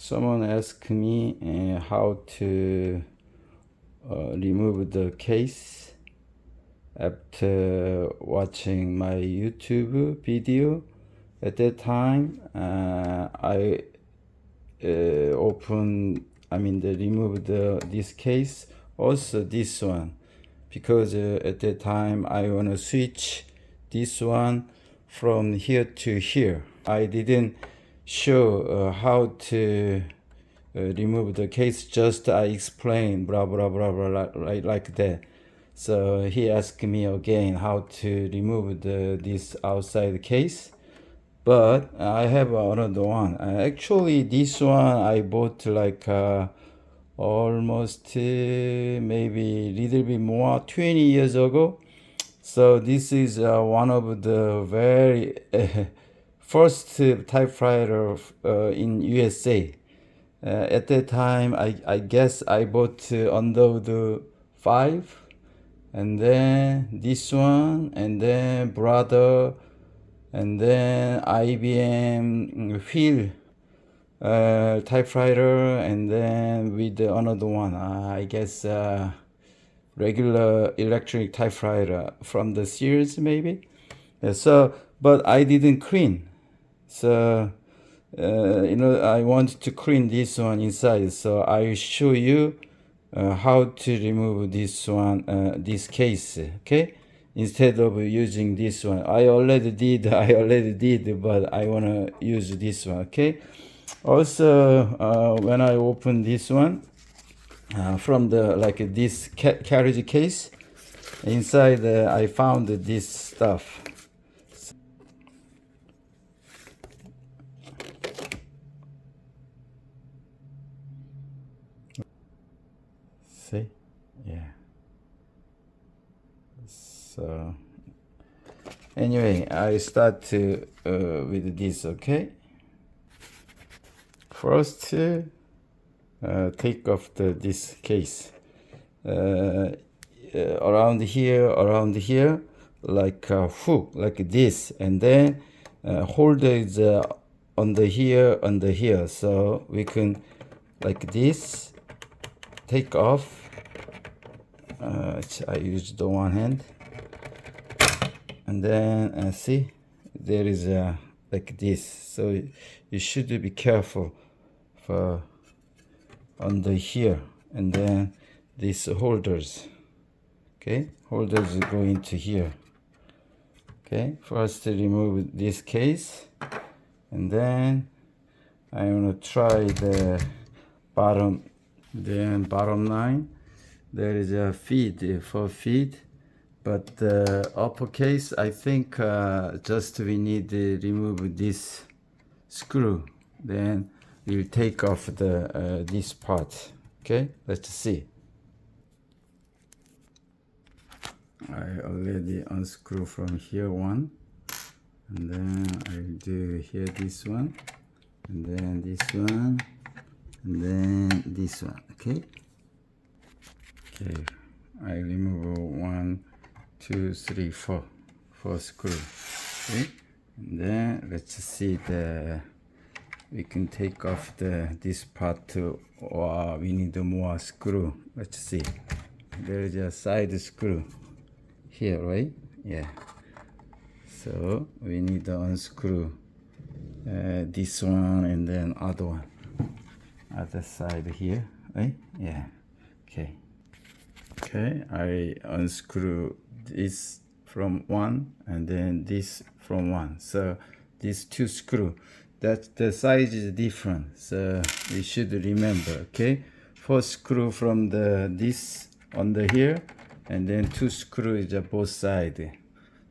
Someone asked me how to remove the case after watching my YouTube video. At that time, I removed this case, also this one, because at that time I want to switch this one from here to here. I didn't show how to remove the case, just I explained blah blah blah blah like that. So he asked me again how to remove this outside case, but I have another one. Actually, this one I bought like almost maybe a little bit more 20 years ago. So this is one of the very first typewriter in USA. At that time, I guess I bought under the 5, and then this one, and then brother, and then IBM wheel typewriter, and then with another one, I guess regular electric typewriter from the Sears maybe. So, but I didn't clean. So, I want to clean this one inside. So I show you how to remove this one, this case. Okay, instead of using this one. I already did, but I wanna use this one. Okay. Also, when I open this one from the this carriage case, inside I found this stuff. See, yeah. So anyway, I start with this. Okay. First, take off this case. Around here, like a hook, like this, and then holder is under here. So we can, like this, take off. I use the one hand, and then see, there is like this. So you should be careful for under here, and then these holders. Okay, holders go into here. Okay, first remove this case, and then I'm gonna try the bottom. Then bottom line, there is a feed for feed, but the upper case, I think just we need to remove this screw. Then we'll take off the this part. Okay, let's see. I already unscrew from here one, and then I'll do here this one, and then this one, and then this one. Okay, I remove 1, 2, 3, 4 screw. Okay, and then let's see we can take off this part too, or we need more screw. Let's see, there is a side screw here, right? Yeah, so we need to unscrew this one, and then other side here, right? Yeah. Okay, I unscrew this from one, and then this from one. So these two screw, that the size is different, so we should remember. Okay, 4 screw from this under here, and then 2 screws at both sides.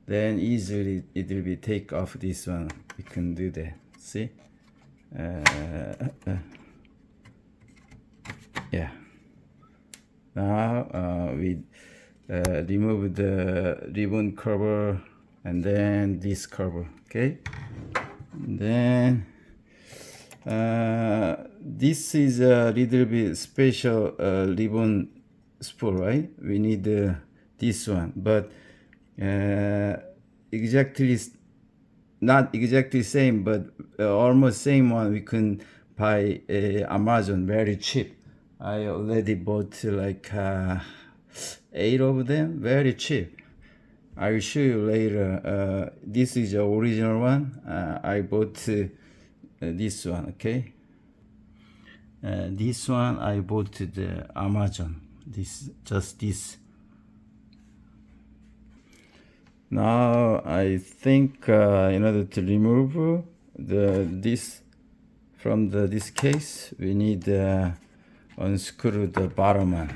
Then easily it will be take off this one. We can do that. See? Yeah. Now we remove the ribbon cover, and then this cover. Okay. And then this is a little bit special ribbon spool, right? We need this one, but exactly not exactly same, but almost same one we can by Amazon, very cheap. I already bought like 8 of them, very cheap. I will show you later. This is the original one. I bought this one, okay? This one I bought the Amazon. Just this. Now I think in order to remove this from this case, we need unscrew the bottom one.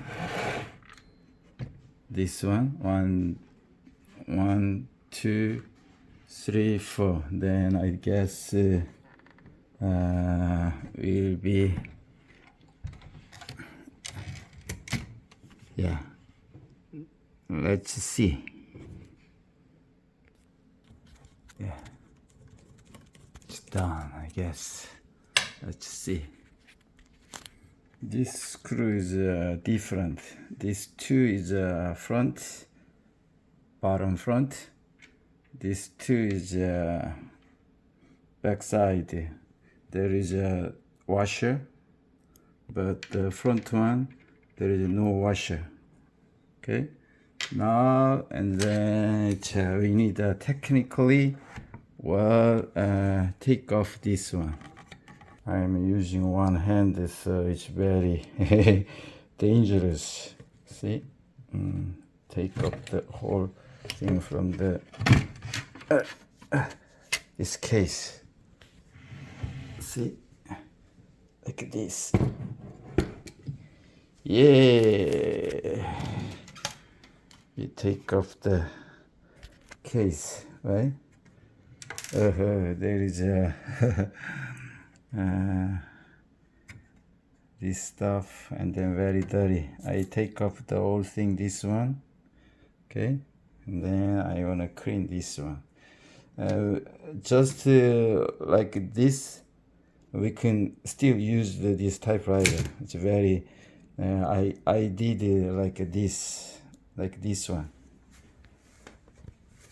This one, one, two, three, four. Then I guess will be, yeah. Let's see. Yeah, it's done, I guess. Let's see. This screw is different. This two is front, bottom front. This two is back side. There is a washer, but the front one there is no washer. Okay. Now and then we need technically take off this one. I'm using one hand, so it's very dangerous. See, take off the whole thing from the this case. See, like this. Yeah. You take off the case, right? There is a this stuff, and then very dirty. I take off the whole thing, this one, okay, and then I wanna clean this one. Just like this, we can still use this typewriter. It's very. I did like this one.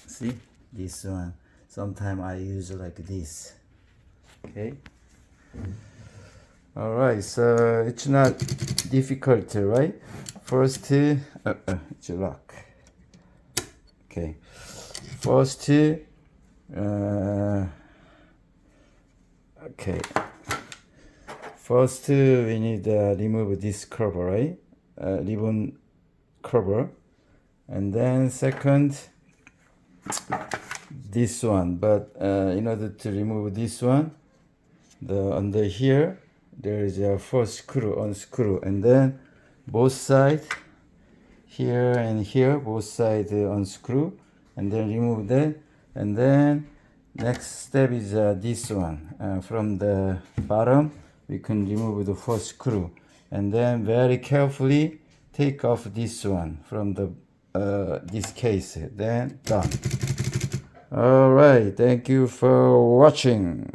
See this one. Sometimes I use like this. Okay. All right. So it's not difficult, right? First, it's lock. Okay. First, okay. First, we need to remove this cover, right? Ribbon cover. And then second, this one. But in order to remove this one, under here, there is a first screw, unscrew. And then both sides, here and here, both sides unscrew. And then remove that. And then next step is this one. From the bottom, we can remove the first screw. And then very carefully take off this one from the this case. Then done. All right, thank you for watching.